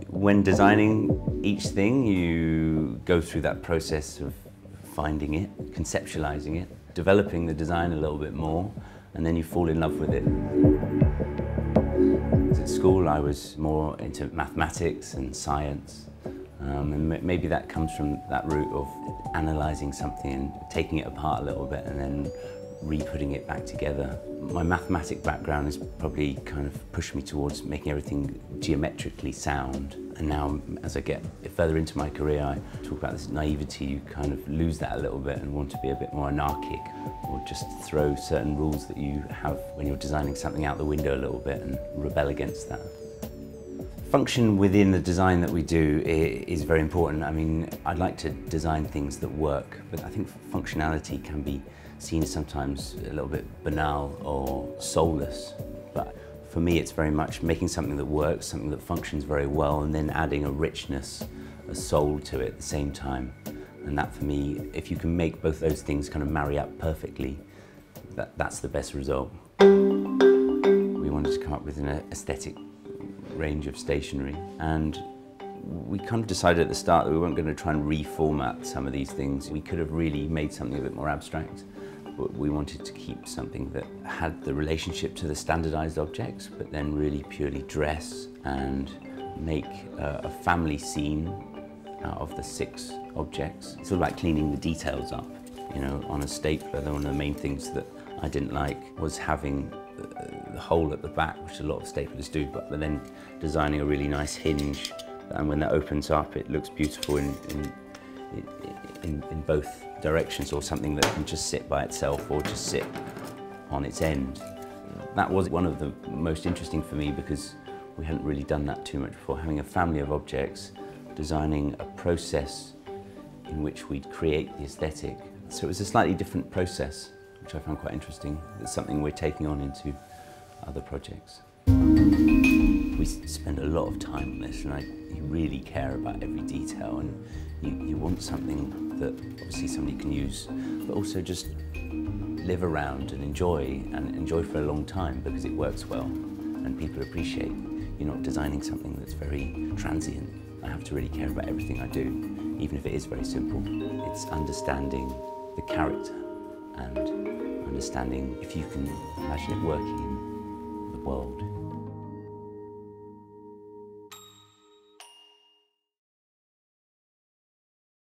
When designing each thing, you go through that process of finding it, conceptualizing it, developing the design a little bit more, and then you fall in love with it. At school, I was more into mathematics and science, and maybe that comes from that route of analysing something and taking it apart a little bit and then re-putting it back together. My mathematic background has probably kind of pushed me towards making everything geometrically sound. And now, as I get further into my career, I talk about this naivety, you kind of lose that a little bit and want to be a bit more anarchic, or just throw certain rules that you have when you're designing something out the window a little bit and rebel against that. Function within the design that we do is very important. I mean, I'd like to design things that work, but I think functionality can be seen as sometimes a little bit banal or soulless. But for me, it's very much making something that works, something that functions very well, and then adding a richness, a soul to it at the same time. And that, for me, if you can make both those things kind of marry up perfectly, that's the best result. We wanted to come up with an aesthetic range of stationery, and we kind of decided at the start that we weren't going to try and reformat some of these things. We could have really made something a bit more abstract, but we wanted to keep something that had the relationship to the standardized objects, but then really purely dress and make a family scene out of the 6 objects. It's all about cleaning the details up. You know, on a stapler, one of the main things that I didn't like was having the hole at the back, which a lot of staplers do, but then designing a really nice hinge, and when that opens up, it looks beautiful in both directions, or something that can just sit by itself or just sit on its end. That was one of the most interesting for me, because we hadn't really done that too much before, having a family of objects, designing a process in which we'd create the aesthetic. So it was a slightly different process, which I found quite interesting. It's something we're taking on into other projects. We spend a lot of time on this, and you really care about every detail, and you want something that obviously somebody can use, but also just live around and enjoy for a long time, because it works well and people appreciate. You're not designing something that's very transient. I have to really care about everything I do, even if it is very simple. It's understanding the character and understanding if you can imagine it working in the world.